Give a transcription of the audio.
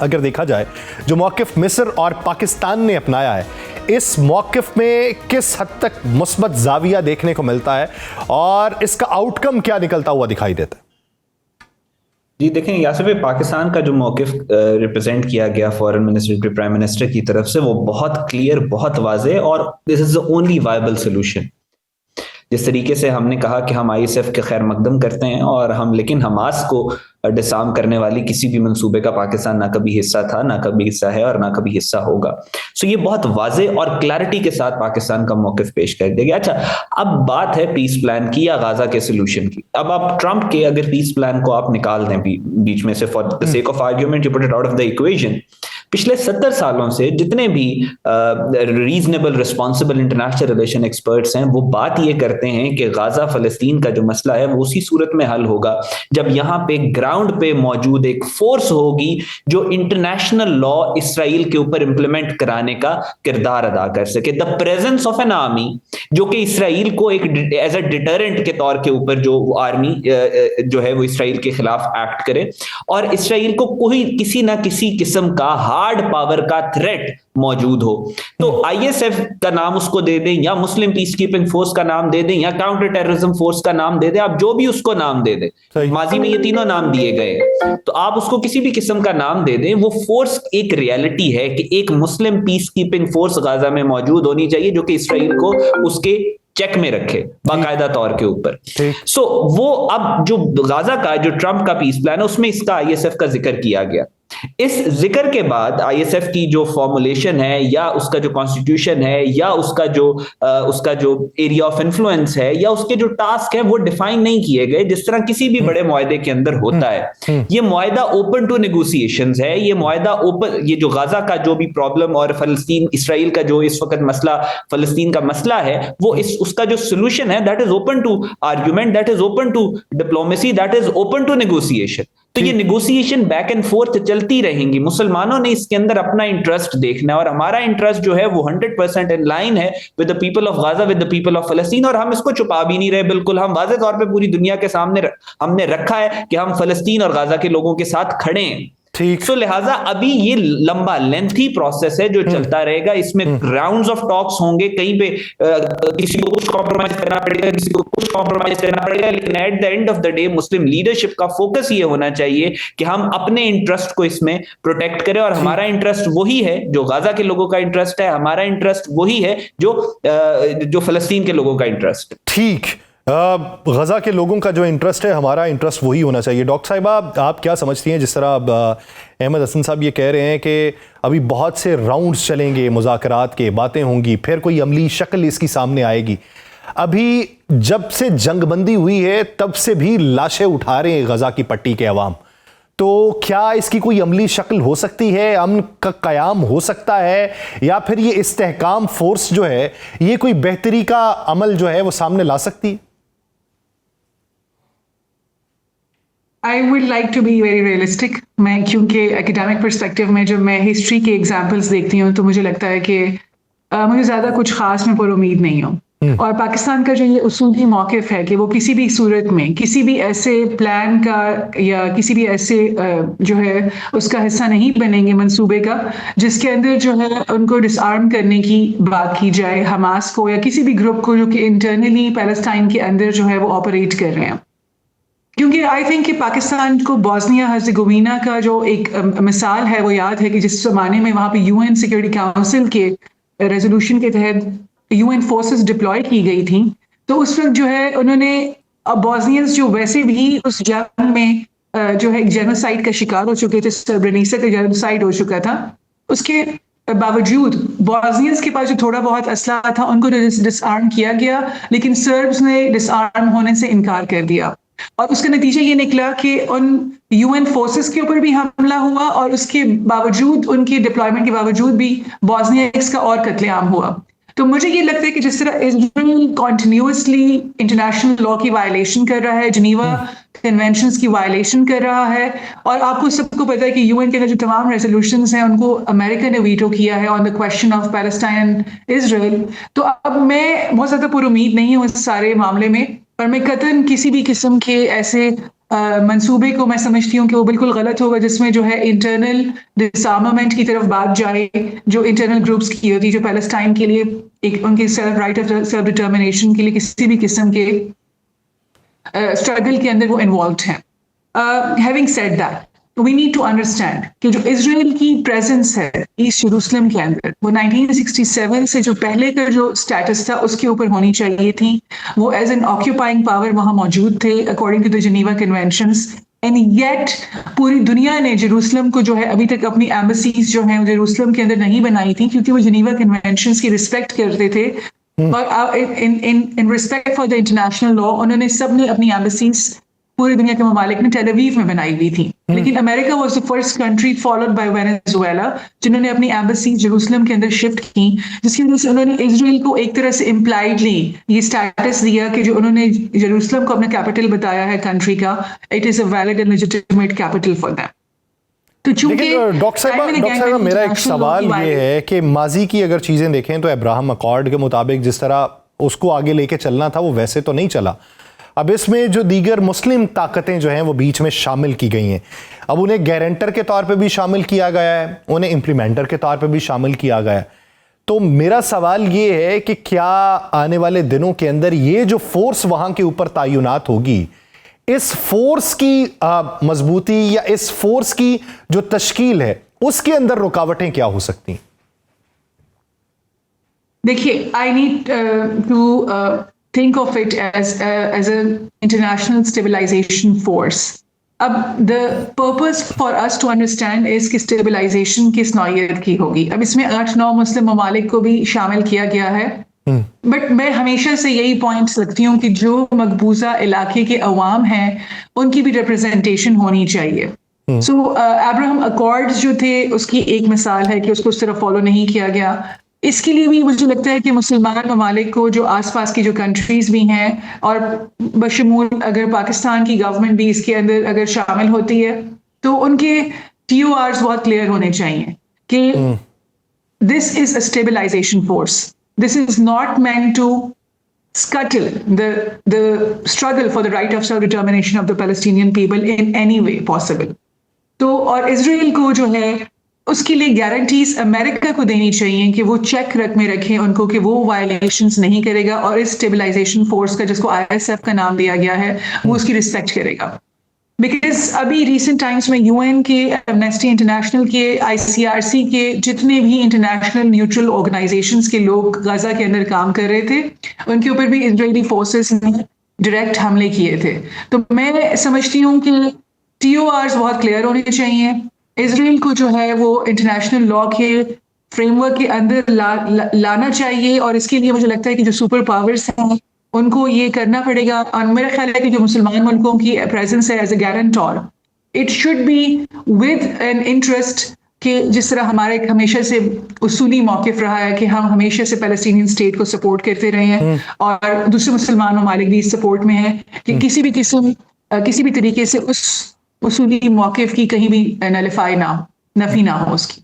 اگر دیکھا جائے جو موقف مصر اور پاکستان نے اپنایا ہے, اس موقف میں کس حد تک مثبت زاویہ دیکھنے کو ملتا ہے اور اس کا آؤٹ کم کیا نکلتا ہوا دکھائی دیتا ہے؟ جی دیکھیں, یاسر بھائی, پاکستان کا جو موقف ریپرزینٹ کیا گیا فارن منسٹر پرائم منسٹر کی طرف سے وہ بہت کلیئر, بہت واضح, اور دس از دا اونلی وائبل سولوشن. جس طریقے سے ہم نے کہا کہ ہم آئی ایس ایف کے خیر مقدم کرتے ہیں اور ہم لیکن حماس کو ڈسارم کرنے والی کسی بھی منصوبے کا پاکستان نہ کبھی حصہ تھا, نہ کبھی حصہ ہے اور نہ کبھی حصہ ہوگا. سو یہ بہت واضح اور کلیئرٹی کے ساتھ پاکستان کا موقف پیش کر دیا گیا. اچھا, اب بات ہے پیس پلان کی یا غازہ کے سولوشن کی. اب آپ ٹرمپ کے اگر پیس پلان کو آپ نکال دیں بیچ میں سے, for the sake of argument you put it out of the equation, پچھلے 70 سالوں سے جتنے بھی reasonable responsible international relation experts ہیں وہ بات یہ کرتے ہیں کہ غازہ فلسطین کا جو مسئلہ ہے وہ اسی صورت میں حل ہوگا جب یہاں پہ گراؤنڈ پہ موجود ایک فورس ہوگی جو انٹرنیشنل لا اسرائیل کے اوپر امپلیمنٹ کرانے کا کردار ادا کر سکے. دا پریزنس آف این آرمی جو کہ اسرائیل کو ایک ایز اے ڈیٹرنٹ کے طور کے اوپر جو آرمی جو ہے وہ اسرائیل کے خلاف ایکٹ کرے اور اسرائیل کو کوئی کسی نہ کسی قسم کا ہارڈ پاور کا تھریٹ موجود ہو. تو آئی ایس ایف کا نام اس کو دے دیں یا مسلم پیس کیپنگ فورس کا نام دے دیں یا کاؤنٹر ٹیررزم فورس کا نام دے دیں, آپ جو بھی اس کو نام دے دیں, ماضی میں یہ تینوں نام دیے گئے, تو آپ اس کو کسی بھی قسم کا نام دے دیں, وہ فورس ایک ریالٹی ہے کہ ایک مسلم پیس کیپنگ فورس غازہ میں موجود ہونی چاہیے جو کہ اسرائیل کو اس کے چیک میں رکھے باقاعدہ طور کے اوپر. سو وہ اب جو غازہ کا جو ٹرمپ کا پیس پلان ہے اس میں اس کا آئی ایس ایف کا ذکر کیا گیا. اس ذکر کے بعد آئی ایس ایف کی جو فارمولیشن ہے یا اس کا جو کانسٹیٹیوشن ہے یا اس کا جو ایریا آف انفلوئنس ہے یا اس کے جو ٹاسک ہے وہ ڈیفائن نہیں کیے گئے جس طرح کسی بھی بڑے معاہدے کے اندر ہوتا ہے. یہ معاہدہ اوپن ٹو نیگوسیشنز ہے, یہ معاہدہ اوپن, یہ جو غازہ کا جو بھی پرابلم اور فلسطین اسرائیل کا جو اس وقت مسئلہ فلسطین کا مسئلہ ہے وہ اس کا جو سولوشن ہے that is open to argument, that is open to diplomacy, that is open to negotiation. تو یہ نیگوسیشن بیک اینڈ فورتھ چلتی رہیں گی. مسلمانوں نے اس کے اندر اپنا انٹرسٹ دیکھنا ہے اور ہمارا انٹرسٹ جو ہے وہ 100% ان لائن ہے with the people of غازہ, with the people of فلسطین, اور ہم اس کو چھپا بھی نہیں رہے. بالکل ہم واضح طور پہ پوری دنیا کے سامنے ہم نے رکھا ہے کہ ہم فلسطین اور غازہ کے لوگوں کے ساتھ کھڑے ہیں. سو لہٰذا ابھی یہ لمبا لینتھی پروسیس ہے جو چلتا رہے گا. اس میں راؤنڈز آف ٹاکس ہوں گے, کہیں پہ کسی کو کچھ کمپرومائز کرنا پڑے گا, کسی کو کچھ کمپرومائز کرنا پڑے گا, لیکن at the end of the day مسلم لیڈرشپ کا فوکس یہ ہونا چاہیے کہ ہم اپنے انٹرسٹ کو اس میں پروٹیکٹ کریں, اور ہمارا انٹرسٹ وہی ہے جو غازہ کے لوگوں کا انٹرسٹ ہے, ہمارا انٹرسٹ وہی ہے جو فلسطین کے لوگوں کا انٹرسٹ ہے. ٹھیک, غزہ کے لوگوں کا جو انٹرسٹ ہے ہمارا انٹرسٹ وہی ہونا چاہیے. ڈاکٹر صاحبہ, آپ کیا سمجھتی ہیں جس طرح احمد حسن صاحب یہ کہہ رہے ہیں کہ ابھی بہت سے راؤنڈز چلیں گے مذاکرات کے, باتیں ہوں گی, پھر کوئی عملی شکل اس کی سامنے آئے گی. ابھی جب سے جنگ بندی ہوئی ہے تب سے بھی لاشیں اٹھا رہے ہیں غزہ کی پٹی کے عوام, تو کیا اس کی کوئی عملی شکل ہو سکتی ہے, امن کا قیام ہو سکتا ہے, یا پھر یہ استحکام فورس جو ہے یہ کوئی بہتری کا عمل جو ہے وہ سامنے لا سکتی ہے؟ I would like to be very realistic. میں کیونکہ اکیڈیمک پرسپیکٹیو میں جب میں ہسٹری کے ایگزامپلس دیکھتی ہوں تو مجھے لگتا ہے کہ مجھے زیادہ کچھ خاص میں پر امید نہیں ہوں. اور پاکستان کا جو یہ اصولی موقف ہے کہ وہ کسی بھی صورت میں کسی بھی ایسے پلان کا یا کسی بھی ایسے جو ہے اس کا حصہ نہیں بنیں گے منصوبے کا جس کے اندر جو ہے ان کو ڈس آرم کرنے کی بات کی جائے, حماس کو یا کسی بھی گروپ کو جو کہ انٹرنلی پیلسٹائن کے اندر جو ہے وہ آپریٹ کر رہے ہیں. کیونکہ آئی تھنک کہ پاکستان کو بوسنیا ہرزیگووینا کا جو ایک مثال ہے وہ یاد ہے کہ جس زمانے میں وہاں پہ یو این سیکورٹی کاؤنسل کے ریزولوشن کے تحت یو این فورسز ڈپلوائے کی گئی تھیں, تو اس وقت جو ہے انہوں نے بوسنیئنز جو ویسے بھی اس جنگ میں جو ہے جینوسائیڈ کا شکار ہو چکے تھے, سربرینیسا کا جینوسائیڈ ہو چکا تھا, اس کے باوجود بوسنیئنز کے پاس جو تھوڑا بہت اسلحہ تھا ان کو ڈس آرم کیا گیا, لیکن سربز نے ڈس آرم ہونے سے انکار کر دیا. اور اس کا نتیجہ یہ نکلا کہ ان یو این فورسز کے اوپر بھی حملہ ہوا اور اس کے باوجود ان کی ڈپلائمنٹ کے باوجود بھی بوسنیئنز کا اور قتل عام ہوا. تو مجھے یہ لگتا ہے کہ جس طرح اسرائیل کنٹینیوسلی انٹرنیشنل لا کی وائلیشن کر رہا ہے, جنیوا کنونشنز کی وائلیشن کر رہا ہے, اور آپ کو سب کو پتا ہے کہ یو این کے جو تمام ریزولوشنز ہیں ان کو امریکہ نے ویٹو کیا ہے on the question of Palestine and Israel. تو اب میں بہت زیادہ پر امید نہیں ہوں اس سارے معاملے میں, اور میں قطعاً کسی بھی قسم کے ایسے منصوبے کو میں سمجھتی ہوں کہ وہ بالکل غلط ہوگا جس میں جو ہے انٹرنل ڈسارمامنٹ کی طرف بات جائے, جو انٹرنل گروپس کی ہوتی, جو پیلسٹائن کے لیے ایک ان کی رائٹ آف سیلف ڈٹرمنیشن کے لیے کسی بھی قسم کے اسٹرگل کے اندر وہ انوالوڈ ہیں. Having said that, we need to understand کہ جو اسرائیل کی پریزنس ہے ایسٹ یروشلم کے اندر, وہ 1967 سے جو پہلے کا جو اسٹیٹس تھا اس کے اوپر ہونی چاہیے تھی. وہ ایز این آکیوپائنگ پاور وہاں موجود تھے according to the Geneva conventions, and yet پوری دنیا نے جیروسلم کو جو ہے ابھی تک اپنی ایمبیسیز جو ہیں جیروسلم کے اندر نہیں بنائی تھی کیونکہ وہ جنیوا کنونشنز کی رسپیکٹ کرتے تھے. اور in respect for the international law انہوں نے سب نے اپنی ایمبیسیز پوری دنیا کے ممالک میں ٹیل اویو میں بنائی ہوئی تھی. لیکن امریکہ was the first country followed by Venezuela جنہوں نے اپنی ایمبیسی جیروسلم کے اندر شفٹ کی, جس کی وجہ سے انہوں نے اسرائیل کو ایک طرح سے امپلائڈلی یہ اسٹیٹس دیا کہ جو انہوں نے جیروسلم کو اپنا کیپٹل بتایا ہے کنٹری کا, it is a valid and legitimate capital for them. تو چونکہ ڈاکٹر صاحبہ میرا ایک سوال یہ ہے کہ ماضی کی اگر چیزیں دیکھیں تو ابراہم اکارڈ کے مطابق جس طرح اس کو آگے لے کے چلنا تھا وہ ویسے تو نہیں چلا. اب اس میں جو دیگر مسلم طاقتیں جو ہیں وہ بیچ میں شامل کی گئی ہیں. اب انہیں گارنٹر کے طور پہ بھی شامل کیا گیا ہے, انہیں امپلیمنٹر کے طور پہ بھی شامل کیا گیا ہے. تو میرا سوال یہ ہے کہ کیا آنے والے دنوں کے اندر یہ جو فورس وہاں کے اوپر تعینات ہوگی, اس فورس کی مضبوطی یا اس فورس کی جو تشکیل ہے اس کے اندر رکاوٹیں کیا ہو سکتی ہیں؟ دیکھیے, I need to think of it as an international stabilization force. اب the purpose for us to understand is کہ stabilization کس نوعیت کی ہوگی. اب اس میں 8-9 مسلم ممالک کو بھی شامل کیا گیا ہے, بٹ میں ہمیشہ سے یہی پوائنٹس رکھتی ہوں کہ جو مقبوضہ علاقے کے عوام ہیں ان کی بھی ریپرزنٹیشن ہونی چاہیے. سو ابراہم اکارڈز جو تھے اس کی ایک مثال ہے کہ اس کو اس طرح فالو نہیں کیا گیا. اس کے لیے بھی مجھے لگتا ہے کہ مسلمان ممالک کو جو آس پاس کی جو کنٹریز بھی ہیں اور بشمول اگر پاکستان کی گورنمنٹ بھی اس کے اندر اگر شامل ہوتی ہے تو ان کے TORs بہت کلیئر ہونے چاہیے کہ this is a stabilization force, this is not meant to scuttle the struggle for the right of self-determination of the Palestinian people in any way possible. تو اور اسرائیل کو جو ہے اس کے لیے گارنٹیز امریکہ کو دینی چاہیے کہ وہ چیک میں رکھیں ان کو کہ وہ وائلیشنز نہیں کرے گا, اور اس اسٹیبلائزیشن فورس کا جس کو ISF کا نام دیا گیا ہے وہ اس کی رسپیکٹ کرے گا. بیکاز ابھی ریسنٹ ٹائمز میں UN کے, ایمنسٹی انٹرنیشنل کے, ICRC کے جتنے بھی انٹرنیشنل نیوٹرل آرگنائزیشنز کے لوگ غزہ کے اندر کام کر رہے تھے ان کے اوپر بھی اسرائیلی فورسز نے ڈائریکٹ حملے کیے تھے. تو میں سمجھتی ہوں کہ TORs بہت کلیئر ہونے چاہیے. اسرائیل کو جو ہے وہ انٹرنیشنل لا کے فریم ورک کے اندر لانا چاہیے, اور اس کے لیے مجھے لگتا ہے کہ جو سپر پاورز ہیں ان کو یہ کرنا پڑے گا. اور میرا خیال ہے کہ جو مسلمان ملکوں کی پریزنس ہے as a guarantor, it should be with an interest کہ جس طرح ہمارا ایک ہمیشہ سے اصولی موقف رہا ہے کہ ہم ہمیشہ سے پیلسٹینین اسٹیٹ کو سپورٹ کرتے رہے ہیں, اور دوسرے مسلمان ممالک بھی اس سپورٹ میں ہیں کہ کسی بھی طریقے سے اس اصولی موقف کی کہیں بھی نفی نہ ہو اس کی.